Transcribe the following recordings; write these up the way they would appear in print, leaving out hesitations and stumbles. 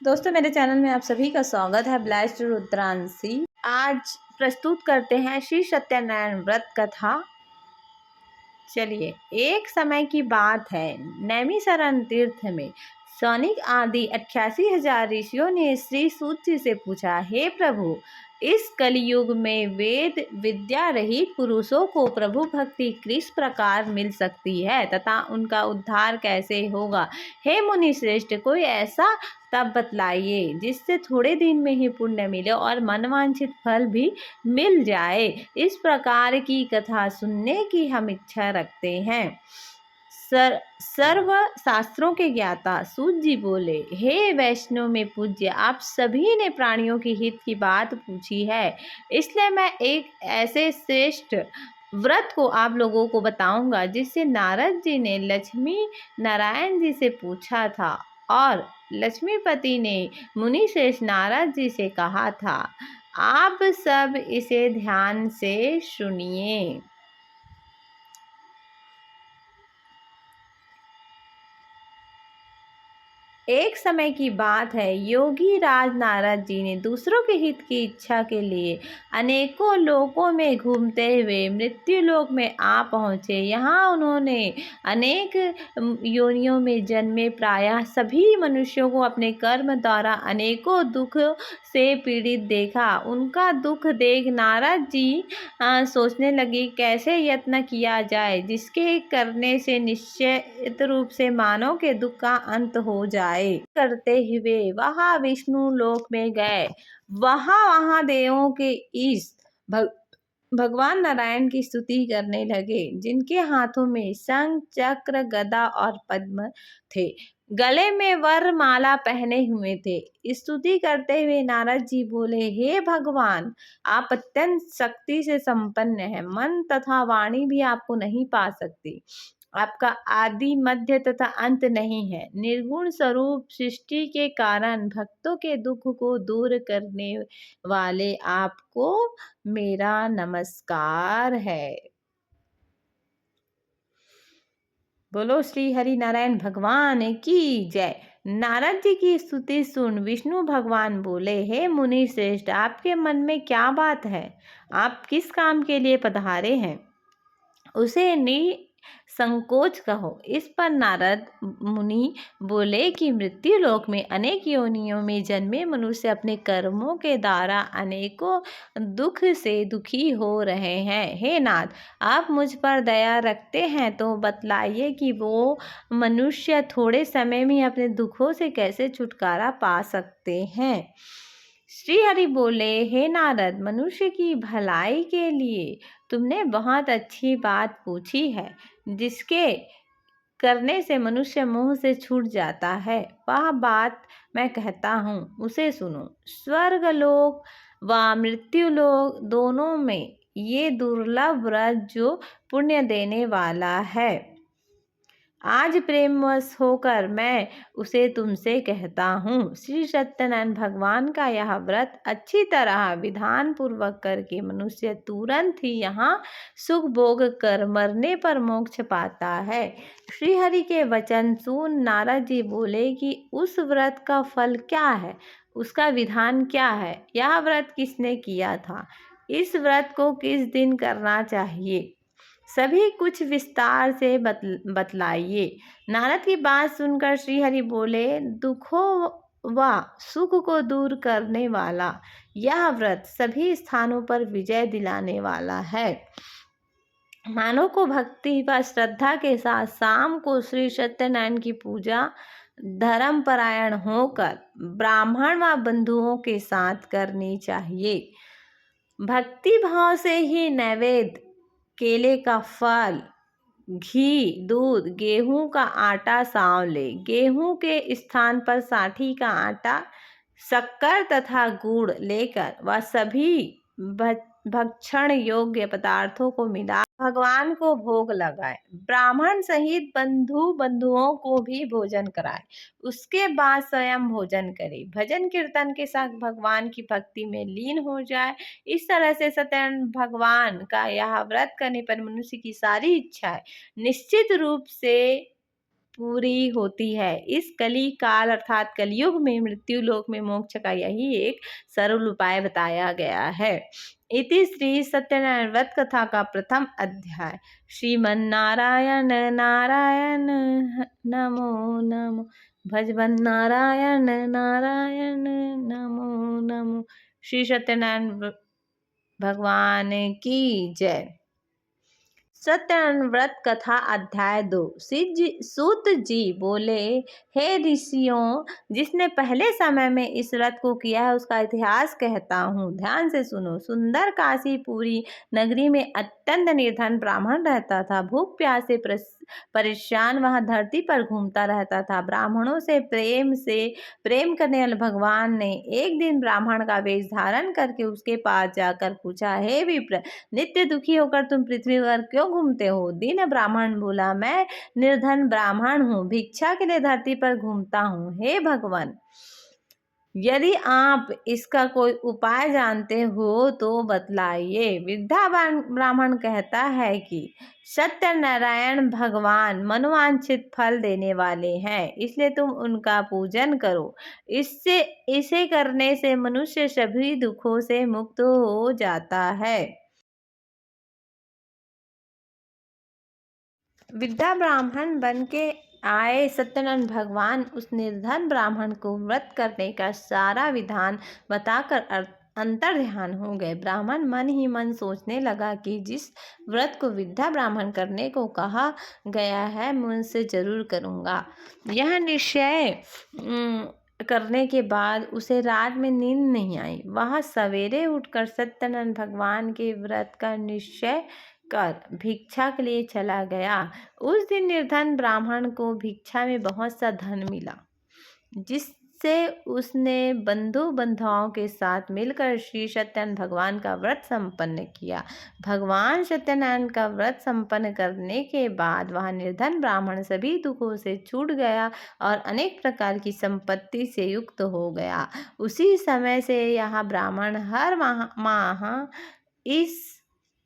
दोस्तों, मेरे चैनल में आप सभी का स्वागत है। ब्लेस्ड रुद्रांशी आज प्रस्तुत करते हैं श्री सत्यनारायण व्रत कथा। चलिए, एक समय की बात है, नैमिषारण्य तीर्थ में सौनिक आदि 88,000 ऋषियों ने श्री सूत जी से पूछा, हे प्रभु, इस कलयुग में वेद विद्या रहित पुरुषों को प्रभु भक्ति किस प्रकार मिल सकती है तथा उनका उद्धार कैसे होगा। हे मुनि श्रेष्ठ, कोई ऐसा तब बतलाइए जिससे थोड़े दिन में ही पुण्य मिले और मनवांछित फल भी मिल जाए। इस प्रकार की कथा सुनने की हम इच्छा रखते हैं। सर्व शास्त्रों के ज्ञाता सूत जी बोले, हे वैष्णव में पूज्य, आप सभी ने प्राणियों के हित की बात पूछी है, इसलिए मैं एक ऐसे श्रेष्ठ व्रत को आप लोगों को बताऊंगा जिससे नारद जी ने लक्ष्मी नारायण जी से पूछा था और लक्ष्मीपति ने मुनि श्रेष्ठ नारद जी से कहा था। आप सब इसे ध्यान से सुनिए। एक समय की बात है, योगी राज नारद जी ने दूसरों के हित की इच्छा के लिए अनेकों लोकों में घूमते हुए मृत्यु लोक में आ पहुँचे। यहाँ उन्होंने अनेक योनियों में जन्मे प्रायः सभी मनुष्यों को अपने कर्म द्वारा अनेकों दुख से पीड़ित देखा। उनका दुख देख नारद जी सोचने लगे, कैसे यत्न किया जाए जिसके करने से निश्चित रूप से मानव के दुख का अंत हो जाए। करते हुए वह विष्णु लोक में गए। वहाँ देवों के ईश भगवान नारायण की स्तुति करने लगे, जिनके हाथों में शंख चक्र गदा और पद्म थे, गले में वर माला पहने हुए थे। स्तुति करते हुए नारद जी बोले, हे भगवान, आप अत्यंत शक्ति से संपन्न हैं, मन तथा वाणी भी आपको नहीं पा सकती। आपका आदि मध्य तथा अंत नहीं है। निर्गुण स्वरूप सृष्टि के कारण भक्तों के दुख को दूर करने वाले आपको मेरा नमस्कार है। बोलो श्री हरि नारायण भगवान की जय। नारद जी की स्तुति सुन विष्णु भगवान बोले, हे मुनि श्रेष्ठ, आपके मन में क्या बात है? आप किस काम के लिए पधारे हैं, उसे संकोच कहो। इस पर नारद मुनि बोले कि मृत्यु लोक में अनेक योनियों में जन्मे मनुष्य अपने कर्मों के द्वारा अनेकों दुख से दुखी हो रहे हैं। हे नाथ, आप मुझ पर दया रखते हैं तो बतलाइए कि वो मनुष्य थोड़े समय में अपने दुखों से कैसे छुटकारा पा सकते हैं। श्री हरि बोले, हे नारद, मनुष्य की भलाई के लिए तुमने बहुत अच्छी बात पूछी है, जिसके करने से मनुष्य मोह से छूट जाता है। वह बात मैं कहता हूँ, उसे सुनो। स्वर्ग लोक व मृत्यु लोक दोनों में ये दुर्लभ व्रत जो पुण्य देने वाला है, आज प्रेमवश होकर मैं उसे तुमसे कहता हूँ। श्री सत्यनारायण भगवान का यह व्रत अच्छी तरह विधान पूर्वक करके मनुष्य तुरंत ही यहाँ सुख भोग कर मरने पर मोक्ष पाता है। श्री हरि के वचन सुन नारद जी बोले कि उस व्रत का फल क्या है, उसका विधान क्या है, यह व्रत किसने किया था, इस व्रत को किस दिन करना चाहिए, सभी कुछ विस्तार से बतलाइए। नारद की बात सुनकर श्री हरि बोले, दुखों व सुख को दूर करने वाला यह व्रत सभी स्थानों पर विजय दिलाने वाला है। मानव को भक्ति व श्रद्धा के साथ शाम को श्री सत्यनारायण की पूजा धर्म परायण होकर ब्राह्मण व बंधुओं के साथ करनी चाहिए। भक्ति भाव से ही नैवेद्य, केले का फल, घी, दूध, गेहूं का आटा सांवले, गेहूं के स्थान पर साठी का आटा, शक्कर तथा गुड़ लेकर वह सभी भक्षण योग्य पदार्थों को मिला भगवान को भोग लगाए। ब्राह्मण सहित बंधुओं को भी भोजन कराए। उसके बाद स्वयं भोजन करे, भजन कीर्तन के साथ भगवान की भक्ति में लीन हो जाए। इस तरह से सत्यनारायण भगवान का यह व्रत करने पर मनुष्य की सारी इच्छाएं निश्चित रूप से पूरी होती है। इस कली काल अर्थात कलयुग में मृत्यु लोक में मोक्ष का यही एक सरल उपाय बताया गया है। इति श्री सत्यनारायण व्रत कथा का प्रथम अध्याय। श्रीमन्नारायण नारायण नमो नमो, भजबन नारायण नारायण नमो नमो। श्री सत्यनारायण भगवान की जय। सत्यनारायण व्रत कथा अध्याय 2। सूत जी बोले, हे ऋषियों, जिसने पहले समय में इस व्रत को किया है उसका इतिहास कहता हूँ, ध्यान से सुनो। सुंदर काशीपुरी नगरी में अत्यंत निर्धन ब्राह्मण रहता था। भूख प्यास से परेशान वह धरती पर घूमता रहता था। ब्राह्मणों से प्रेम करने वाले भगवान ने एक दिन ब्राह्मण का वेश धारण करके उसके पास जाकर पूछा, हे विप्र, नित्य दुखी होकर तुम पृथ्वी पर क्यों घूमते हो? दीन ब्राह्मण बोला, मैं निर्धन ब्राह्मण हूँ, भिक्षा के लिए धरती पर घूमता हूँ। हे भगवान, यदि आप इसका कोई उपाय जानते हो तो बतलाइए। वृद्धा ब्राह्मण कहता है कि सत्यनारायण भगवान मनोवांछित फल देने वाले हैं, इसलिए तुम उनका पूजन करो। इसे करने से मनुष्य सभी दुखों से मुक्त हो जाता है। वृद्धा ब्राह्मण बन के आए सत्यनारायण भगवान उस निर्धन ब्राह्मण को व्रत करने का सारा विधान बताकर अंतर ध्यान हो गए। ब्राह्मण मन ही मन सोचने लगा कि जिस व्रत को वृद्धा ब्राह्मण करने को कहा गया है मैं उनसे जरूर करूँगा। यह निश्चय करने के बाद उसे रात में नींद नहीं आई। वह सवेरे उठकर सत्यनारायण भगवान के व्रत का निश्चय कर भिक्षा के लिए चला गया। उस दिन निर्धन ब्राह्मण को भिक्षा में बहुत सा धन मिला, जिससे उसने बंधु बंधुओं के साथ मिलकर श्री सत्यनारायण भगवान का व्रत संपन्न किया। भगवान सत्यनारायण का व्रत संपन्न करने के बाद वह निर्धन ब्राह्मण सभी दुखों से छूट गया और अनेक प्रकार की संपत्ति से युक्त हो गया। उसी समय से यह ब्राह्मण हर माह इस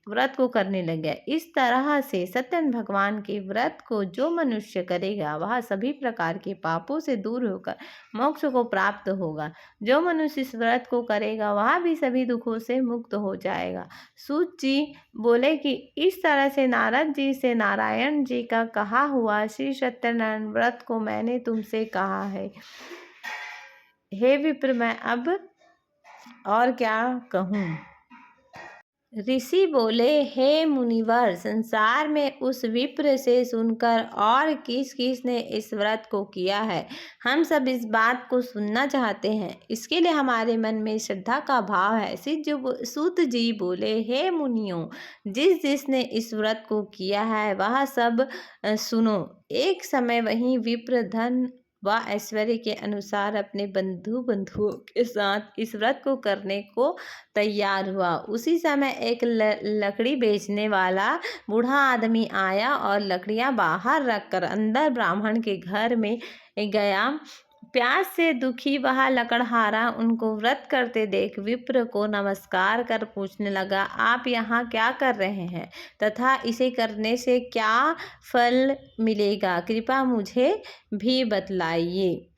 व्रत को करने लग गया। इस तरह से सत्यनारायण भगवान के व्रत को जो मनुष्य करेगा वह सभी प्रकार के पापों से दूर होकर मोक्ष को प्राप्त होगा। जो मनुष्य इस व्रत को करेगा वह भी सभी दुखों से मुक्त हो जाएगा। सूत जी बोले कि इस तरह से नारद जी से नारायण जी का कहा हुआ श्री सत्यनारायण व्रत को मैंने तुमसे कहा है। हे विप्र, मैं अब और क्या कहूँ? ऋषि बोले, हे मुनिवर, संसार में उस विप्र से सुनकर और किस किस ने इस व्रत को किया है, हम सब इस बात को सुनना चाहते हैं। इसके लिए हमारे मन में श्रद्धा का भाव है। सूत जी बोले, हे मुनियों, जिसने इस व्रत को किया है वह सब सुनो। एक समय वही विप्र धन व ऐश्वर्य के अनुसार अपने बंधुओं के साथ इस व्रत को करने को तैयार हुआ। उसी समय एक लकड़ी बेचने वाला बूढ़ा आदमी आया और लकड़ियां बाहर रखकर अंदर ब्राह्मण के घर में गया। प्यास से दुखी वह लकड़हारा उनको व्रत करते देख विप्र को नमस्कार कर पूछने लगा, आप यहाँ क्या कर रहे हैं तथा इसे करने से क्या फल मिलेगा, कृपया मुझे भी बतलाइए।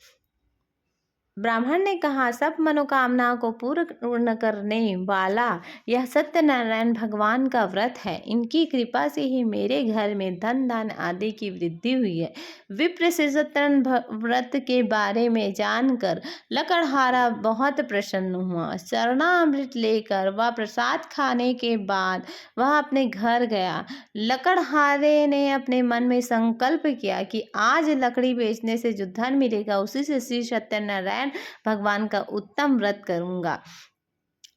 ब्राह्मण ने कहा, सब मनोकामनाओं को पूर्ण करने वाला यह सत्यनारायण भगवान का व्रत है। इनकी कृपा से ही मेरे घर में धन दान आदि की वृद्धि हुई है। विप्र से सत्यनारायण व्रत के बारे में जानकर लकड़हारा बहुत प्रसन्न हुआ। चरणामृत लेकर वह प्रसाद खाने के बाद वह अपने घर गया। लकड़हारे ने अपने मन में संकल्प किया कि आज लकड़ी बेचने से जो धन मिलेगा उसी से श्री सत्यनारायण भगवान का उत्तम व्रत करूंगा।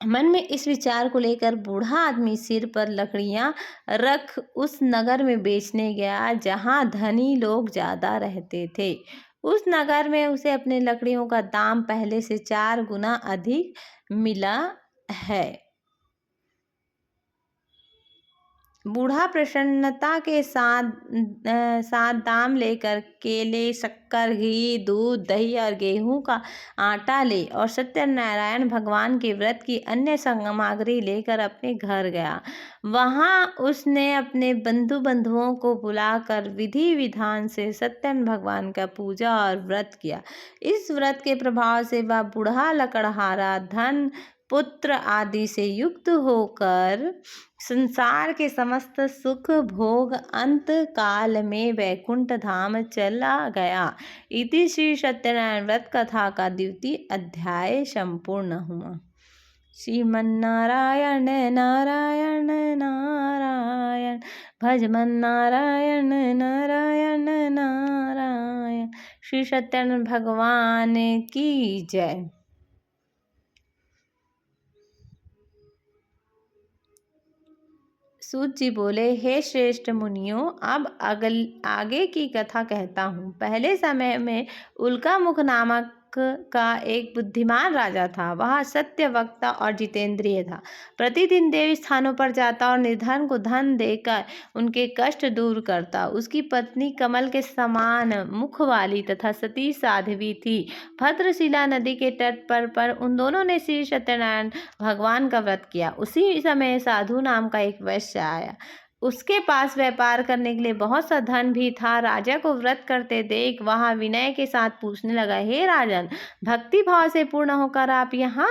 मन में इस विचार को लेकर बूढ़ा आदमी सिर पर लकड़ियां रख उस नगर में बेचने गया जहां धनी लोग ज्यादा रहते थे। उस नगर में उसे अपने लकड़ियों का दाम पहले से 4 गुना अधिक मिला है। बूढ़ा प्रसन्नता के साथ दाम लेकर केले, शक्कर, घी, दूध, दही और गेहूं का आटा ले और सत्यनारायण भगवान के व्रत की अन्य सामग्री लेकर अपने घर गया। वहां उसने अपने बंधुओं को बुलाकर विधि विधान से सत्यनारायण भगवान का पूजा और व्रत किया। इस व्रत के प्रभाव से वह बूढ़ा लकड़हारा धन, पुत्र आदि से युक्त होकर संसार के समस्त सुख भोग अंत काल में वैकुंठ धाम चला गया। इति श्री सत्यनारायण व्रत कथा का द्वितीय अध्याय संपूर्ण हुआ। श्रीमन्नारायण नारायण नारायण, भजमन नारायण नारायण नारायण। श्री सत्यनारायण भगवान की जय। सूत जी बोले, हे श्रेष्ठ मुनियों, अब आगे की कथा कहता हूँ। पहले समय में उल्कामुख नामक का एक बुद्धिमान राजा था। वह सत्य वक्ता और जितेंद्रिय था। प्रतिदिन देव स्थानों पर जाता और निर्धन को धन देकर उनके कष्ट दूर करता। उसकी पत्नी कमल के समान मुख वाली तथा सती साध्वी थी। भद्रशिला नदी के तट पर उन दोनों ने श्री सत्यनारायण भगवान का व्रत किया। उसी समय साधु नाम का एक वैश्य आया। उसके पास व्यापार करने के लिए बहुत सा धन भी था। राजा को व्रत करते देख वह विनय के साथ पूछने लगा, हे राजन, भक्ति भाव से पूर्ण होकर आप यहाँ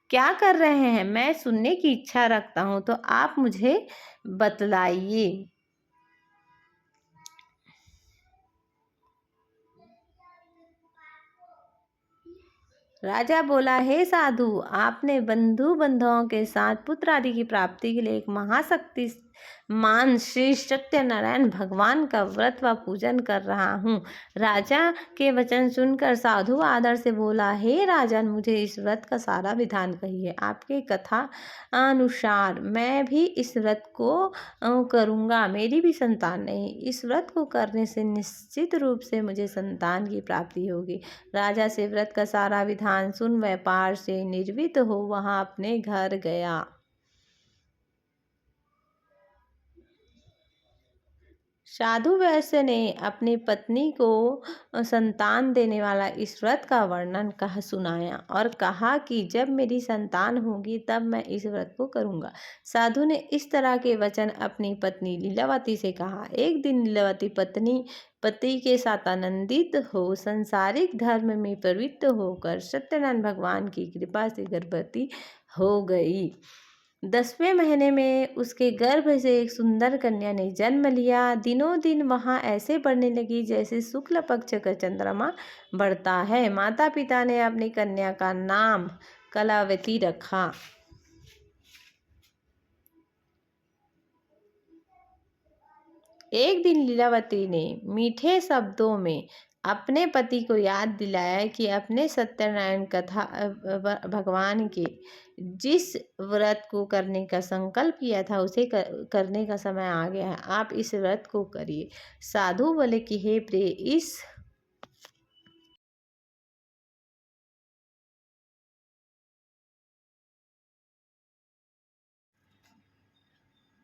क्या कर रहे हैं? मैं सुनने की इच्छा रखता हूँ, तो आप मुझे बतलाइए। राजा बोला, हे साधु, आपने बंधुओं के साथ पुत्र आदि की प्राप्ति के लिए एक महाशक्तिमान श्री सत्यनारायण भगवान का व्रत व पूजन कर रहा हूँ। राजा के वचन सुनकर साधु आदर से बोला, हे राजन, मुझे इस व्रत का सारा विधान कहिए। आपके कथा अनुसार मैं भी इस व्रत को करूँगा। मेरी भी संतान नहीं। इस व्रत को करने से निश्चित रूप से मुझे संतान की प्राप्ति होगी। राजा से व्रत का सारा विधान सुन व्यापार से निर्वित हो वहां अपने घर गया। साधु वैश्य ने अपनी पत्नी को संतान देने वाला इस व्रत का वर्णन सुनाया और कहा कि जब मेरी संतान होगी तब मैं इस व्रत को करूंगा। साधु ने इस तरह के वचन अपनी पत्नी लीलावती से कहा। एक दिन लीलावती पत्नी पति के साथ आनंदित हो सांसारिक धर्म में प्रवृत्त होकर सत्यनारायण भगवान की कृपा से गर्भवती हो गई। 10वें महीने में उसके गर्भ से एक सुंदर कन्या ने जन्म लिया। दिनों दिन वहां ऐसे बढ़ने लगी जैसे शुक्ल पक्ष का चंद्रमा बढ़ता है। माता पिता ने अपनी कन्या का नाम कलावती रखा। एक दिन लीलावती ने मीठे शब्दों में अपने पति को याद दिलाया कि अपने सत्यनारायण कथा भगवान के जिस व्रत को करने का संकल्प किया था उसे करने का समय आ गया है। आप इस व्रत को करिए। साधु बोले कि हे प्रिय,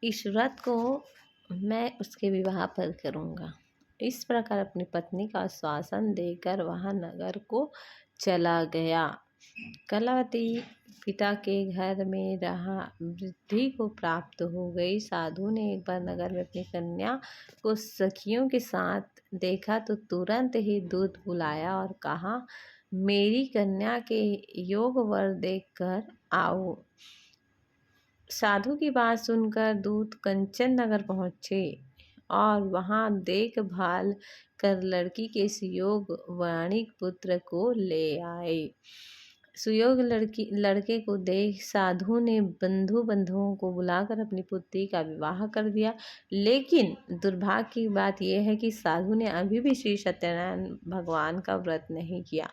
इस व्रत को मैं उसके विवाह पर करूँगा। इस प्रकार अपनी पत्नी का आश्वासन देकर वह नगर को चला गया। कलावती पिता के घर में रहा वृद्धि को प्राप्त हो गई। साधु ने एक बार नगर में अपनी कन्या को सखियों के साथ देखा तो तुरंत ही दूत बुलाया और कहा, मेरी कन्या के योग वर देखकर आओ। साधु की बात सुनकर दूत कंचन नगर पहुँचे और वहां देखभाल कर लड़की के सुयोग वाणिक पुत्र को ले आए। सुयोग लड़के को देख साधु ने बंधुओं को बुलाकर अपनी पुत्री का विवाह कर दिया। लेकिन दुर्भाग्य की बात यह है कि साधु ने अभी भी श्री सत्यनारायण भगवान का व्रत नहीं किया।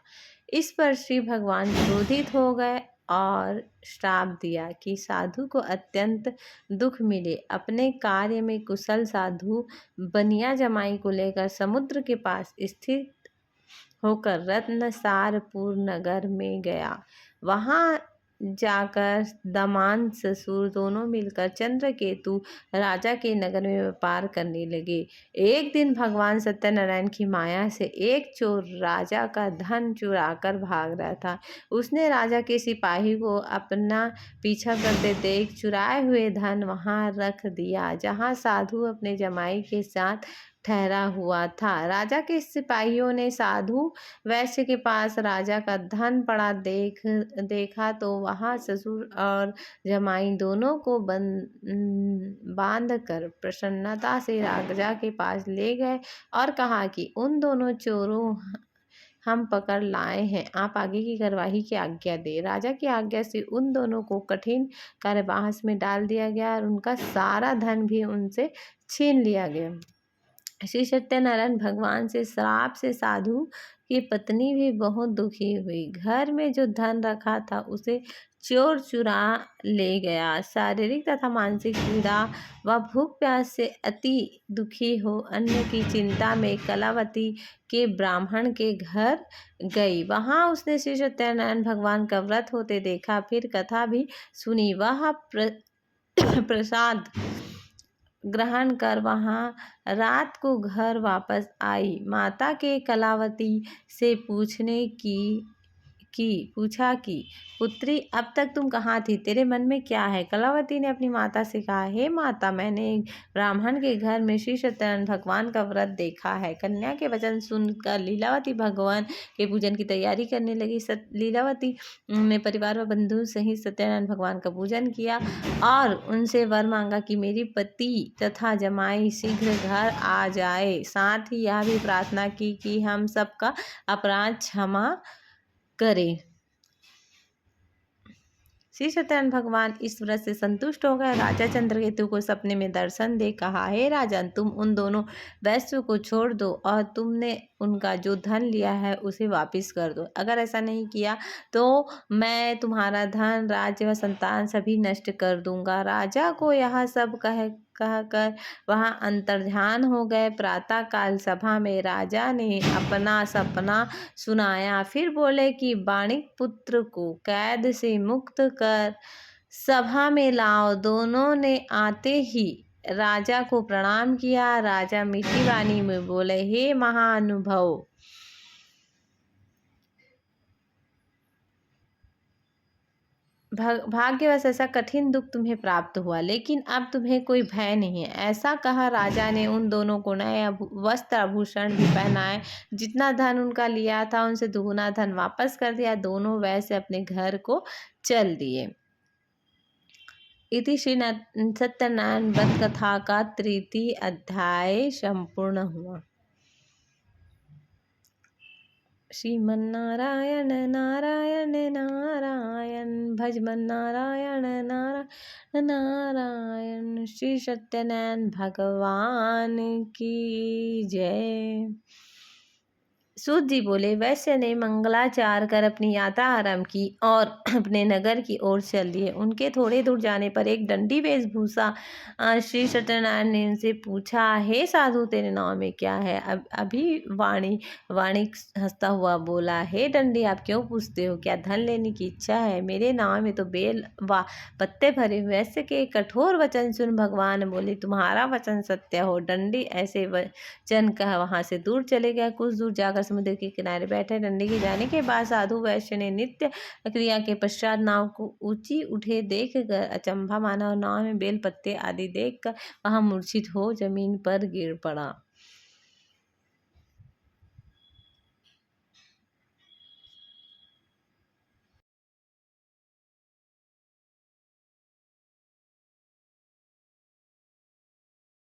इस पर श्री भगवान क्रोधित हो गए और श्राप दिया कि साधु को अत्यंत दुख मिले। अपने कार्य में कुशल साधु बनिया जमाई को लेकर समुद्र के पास स्थित होकर रत्नसारपुर नगर में गया। वहाँ जाकर दामाद ससुर दोनों मिलकर चंद्रकेतु राजा के नगर में व्यापार करने लगे। एक दिन भगवान सत्यनारायण की माया से एक चोर राजा का धन चुराकर भाग रहा था। उसने राजा के सिपाही को अपना पीछा करते देख चुराए हुए धन वहां रख दिया जहां साधु अपने जमाई के साथ ठहरा हुआ था। राजा के सिपाहियों ने साधु वैश्य के पास राजा का धन पड़ा देखा तो वहां ससुर और जमाई दोनों को बांध कर प्रसन्नता से राजा के पास ले गए और कहा कि उन दोनों चोरों हम पकड़ लाए हैं, आप आगे की कार्यवाही की आज्ञा दे। राजा की आज्ञा से उन दोनों को कठिन कारावास में डाल दिया गया और उनका सारा धन भी उनसे छीन लिया गया। श्री सत्यनारायण भगवान से श्राप से साधु की पत्नी भी बहुत दुखी हुई। घर में जो धन रखा था उसे चोर चुरा ले गया। शारीरिक तथा मानसिक पीड़ा व भूख प्यास से अति दुखी हो अन्न की चिंता में कलावती के ब्राह्मण के घर गई। वहां उसने श्री सत्यनारायण भगवान का व्रत होते देखा। फिर कथा भी सुनी। वह प्रसाद ग्रहण कर वहां रात को घर वापस आई। माता के कलावती से पूछा कि पुत्री, अब तक तुम कहाँ थी, तेरे मन में क्या है। कलावती ने अपनी माता से कहा, हे माता, मैंने एक ब्राह्मण के घर में श्री सत्यनारायण भगवान का व्रत देखा है। कन्या के वचन सुनकर लीलावती भगवान के पूजन की तैयारी करने लगी। लीलावती ने परिवार व बंधु सहित सत्यनारायण भगवान का पूजन किया और उनसे वर मांगा कि मेरी पति तथा जमाई शीघ्र घर आ जाए। साथ ही यह भी प्रार्थना की कि हम सबका अपराध क्षमा करे। श्री सत्यनारायण भगवान इस व्रत से संतुष्ट हो गए। राजा चंद्रकेतु को सपने में दर्शन दे कहा, हे राजन, तुम उन दोनों वैश्यों को छोड़ दो और तुमने उनका जो धन लिया है उसे वापस कर दो। अगर ऐसा नहीं किया तो मैं तुम्हारा धन, राज्य व संतान सभी नष्ट कर दूंगा। राजा को यह सब कहकर वहां अंतर्ध्यान हो गए। प्रातः काल सभा में राजा ने अपना सपना सुनाया। फिर बोले कि वाणिक पुत्र को कैद से मुक्त कर सभा में लाओ। दोनों ने आते ही राजा को प्रणाम किया। राजा मीठी वाणी में बोले, हे महानुभाव, भाग्यवश ऐसा कठिन दुख तुम्हें प्राप्त हुआ, लेकिन अब तुम्हें कोई भय नहीं है। ऐसा कहा राजा ने उन दोनों को नए वस्त्र आभूषण भी पहनाए। जितना धन उनका लिया था उनसे दुगुना धन वापस कर दिया। दोनों वैसे अपने घर को चल दिए। इति श्री सत्यनारायण व्रत कथा का 3 अध्याय संपूर्ण हुआ। श्रीमन्नारायण नारायण नारायण, भजमन नारायण नारायण नारायण। श्री सत्यनारायण भगवान की जय। सूत जी बोले, वैश्य ने मंगलाचार कर अपनी यात्रा आरंभ की और अपने नगर की ओर चल दिए। उनके थोड़े दूर जाने पर एक दंडी वेशभूषा श्री सत्यनारायण ने उनसे पूछा, हे साधु, तेरे नाम में क्या है। अभी वाणिक हंसता हुआ बोला, हे दंडी, आप क्यों पूछते हो, क्या धन लेने की इच्छा है। मेरे नाम में तो बेल व पत्ते भरे हुए। वैश्य के कठोर वचन सुन भगवान बोले, तुम्हारा वचन सत्य हो। दंडी ऐसे वचन कह वहां से दूर चले गए। कुछ दूर जाकर समुद्र के किनारे बैठे। दंडी के जाने के बाद साधु वैश्य ने नित्य क्रिया के पश्चात नाव को ऊंची उठे देख कर अचंभा माना और नाव में बेल पत्ते आदि देख कर वहां मूर्छित हो जमीन पर गिर पड़ा।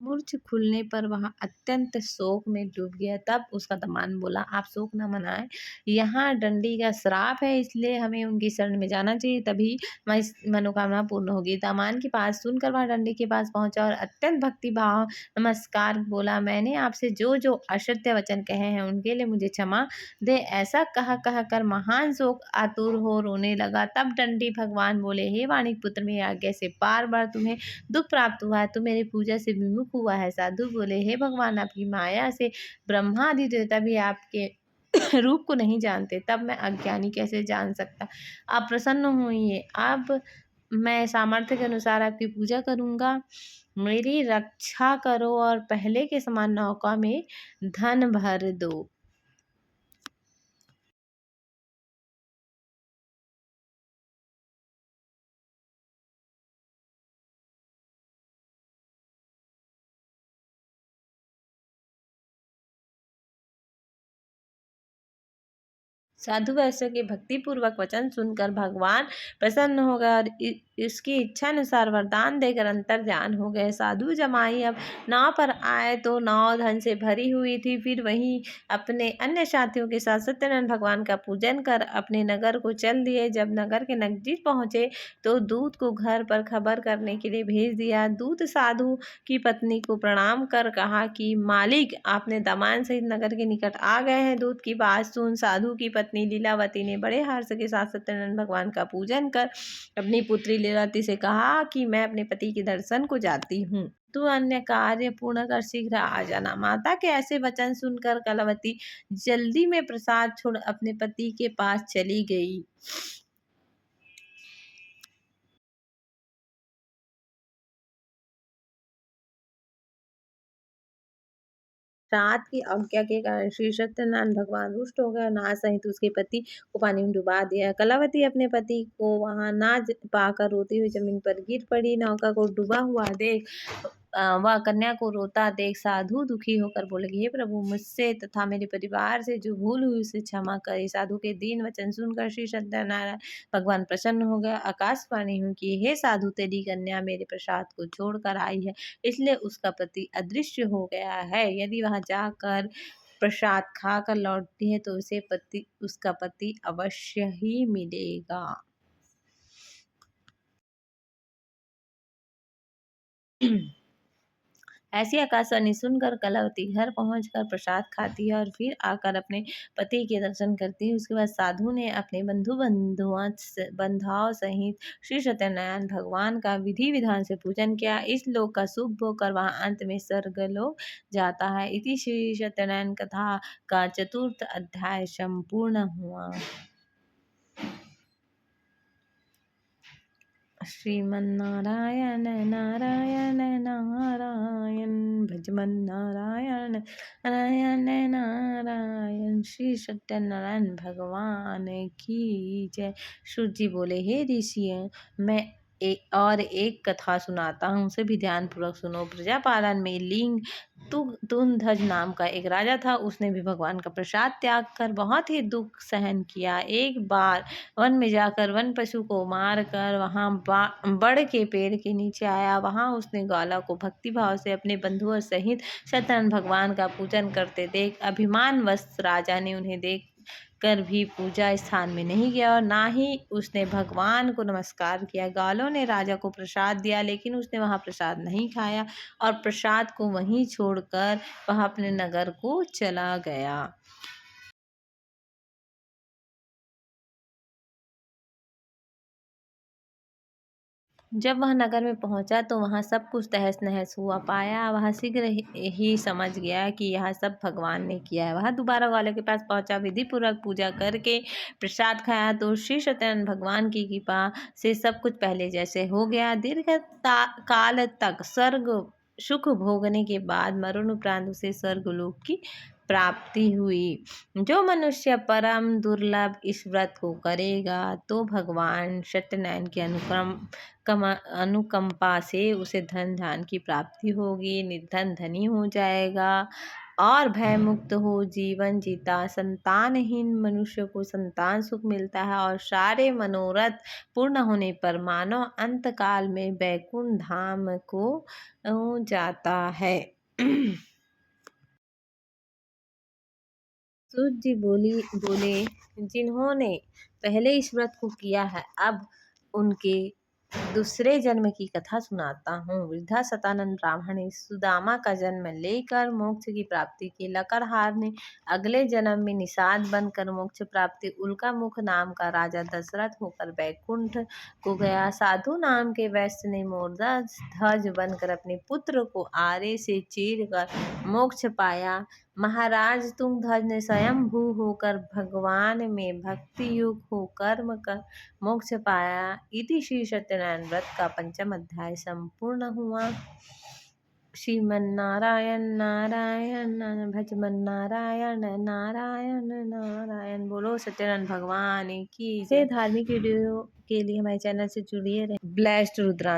मूर्छ खुलने पर वह अत्यंत शोक में डूब गया। तब उसका दामाद बोला, आप शोक न मनाएं, यहाँ दंडी का श्राप है, इसलिए हमें उनकी शरण में जाना चाहिए, तभी हमारी मनोकामना पूर्ण होगी। दामाद की बात सुनकर वह दंडी के पास पहुंचा और अत्यंत भक्ति भाव नमस्कार बोला, मैंने आपसे जो जो असत्य वचन कहे हैं उनके लिए मुझे क्षमा दे। ऐसा कह कर महान शोक आतुर हो रोने लगा। तब दंडी भगवान बोले, हे वाणिक पुत्र, मेरी आज्ञा से बार बार तुम्हें दुख प्राप्त हुआ है, तुम मेरी पूजा से विमुख हुआ है। साधु बोले, हे भगवान, आपकी माया से ब्रह्मा आदि देवता भी आपके रूप को नहीं जानते, तब मैं अज्ञानी कैसे जान सकता। आप प्रसन्न होइए, अब मैं सामर्थ्य के अनुसार आपकी पूजा करूँगा। मेरी रक्षा करो और पहले के समान नौका में धन भर दो। साधु वैश्य के भक्ति पूर्वक वचन सुनकर भगवान प्रसन्न हो गए और इसकी इच्छा अनुसार वरदान देकर अंतर ध्यान हो गए। साधु जमाई अब नाव पर आए तो नाव धन से भरी हुई थी। फिर वहीं अपने अन्य साथियों के साथ सत्यनारायण भगवान का पूजन कर अपने नगर को चल दिए। जब नगर के नजदीक पहुंचे तो दूत को घर पर खबर करने के लिए भेज दिया। दूत साधु की पत्नी को प्रणाम कर कहा कि मालिक, आपने दामान सहित नगर के निकट आ गए हैं। दूत की बात सुन साधु की पत्नी लीलावती ने बड़े हर्ष के साथ सत्यनारायण भगवान का पूजन कर अपनी पुत्री लीलावती से कहा कि मैं अपने पति के दर्शन को जाती हूँ, तू अन्य कार्य पूर्ण कर शीघ्र आ जाना। माता के ऐसे वचन सुनकर कलावती जल्दी में प्रसाद छोड़ अपने पति के पास चली गई। रात की आज्ञा के कारण श्री सत्यनारायण भगवान रुष्ट हो गए और नाग सहित उसके पति को पानी में डुबा दिया। कलावती अपने पति को वहां ना पाकर रोती हुई जमीन पर गिर पड़ी। नौका को डूबा हुआ देख वह कन्या को रोता देख साधु दुखी होकर बोले, हे प्रभु, मुझसे तथा मेरे परिवार से जो भूल हुई उसे क्षमा करे। साधु के दीन वचन सुनकर श्री सत्यनारायण भगवान प्रसन्न हो गया। आकाशवाणी हुई कि हे साधु, तेरी कन्या मेरे प्रसाद को छोड़कर आई है, इसलिए उसका पति अदृश्य हो गया है। यदि वह जाकर प्रसाद खाकर लौटती है तो उसका पति अवश्य ही मिलेगा। ऐसी आकाशवाणी सुनकर कलावती घर पहुंचकर प्रसाद खाती है और फिर आकर अपने पति के दर्शन करती है। उसके बाद साधु ने अपने बंधुओं सहित श्री सत्यनारायण भगवान का विधि विधान से पूजन किया। इस लोक का सुख भोग कर वह अंत में स्वर्गलोक जाता है। इति श्री सत्यनारायण कथा का चतुर्थ अध्याय संपूर्ण हुआ। श्रीमन्नारायण नारायण नारायण भजमन नारायण नारायण नारायण। श्री सत्यनारायण भगवान की जय। सूत जी बोले, हे ऋषि, मैं और एक कथा सुनाता हूँ, उसे भी ध्यान पूर्वक सुनो। प्रजापालन में लिंग तुंधज नाम का एक राजा था। उसने भी भगवान का प्रसाद त्याग कर बहुत ही दुख सहन किया। एक बार वन में जाकर वन पशु को मार कर वहाँ बड़ के पेड़ के नीचे आया। वहाँ उसने ग्वाला को भक्ति भाव से अपने बंधुओं सहित सत्यनारायण भगवान का पूजन करते देख अभिमानवश राजा ने उन्हें देख कर भी पूजा स्थान में नहीं गया और ना ही उसने भगवान को नमस्कार किया। ग्वालों ने राजा को प्रसाद दिया, लेकिन उसने वहाँ प्रसाद नहीं खाया और प्रसाद को वहीं छोड़कर वह अपने नगर को चला गया। जब वह नगर में पहुंचा तो वहां सब कुछ तहस नहस हुआ पाया। वह शीघ्र ही समझ गया कि यह सब भगवान ने किया है। वह दोबारा वाले के पास पहुंचा, विधि पूर्वक पूजा करके प्रसाद खाया तो श्री सत्यनारायण भगवान की कृपा से सब कुछ पहले जैसे हो गया। दीर्घ काल तक स्वर्ग सुख भोगने के बाद मरण उपरांत उसे स्वर्गलोक की प्राप्ति हुई। जो मनुष्य परम दुर्लभ इस व्रत को करेगा तो भगवान सत्यनारायण के अनुकंपा से उसे धन धान की प्राप्ति होगी, निर्धन धनी हो जाएगा और भय मुक्त हो जीवन जीता। संतानहीन मनुष्य को संतान सुख मिलता है और सारे मनोरथ पूर्ण होने पर मानव अंत काल में बैकुंठ धाम को जाता है। सूत जी बोले, जिन्होंने पहले इस व्रत को किया है, अब उनके दूसरे जन्म की कथा सुनाता हूँ। वृद्धा सतानंद ब्राह्मण ने सुदामा का जन्म लेकर मोक्ष की प्राप्ति की। लकड़हार ने अगले जन्म में निषाद बनकर मोक्ष प्राप्ति। उल्का मुख नाम का राजा दशरथ होकर बैकुंठ को गया। साधु नाम के वैश्य ने मोरदा ध्वज बनकर अपने पुत्र को आरे से चीर कर मोक्ष पाया। महाराज तुम धन्य स्वयंभू होकर भगवान में भक्ति युक्त हो कर्म कर मोक्ष पाया। इति श्री सत्यनारायण व्रत का पंचम अध्याय संपूर्ण हुआ। श्रीमन्नारायण नारायण भजमन नारायण नारायण नारायण। बोलो सत्यनारायण भगवान की जय। धार्मिक वीडियो के लिए हमारे चैनल से जुड़िए रहे। ब्लेस्ड रुद्रांश।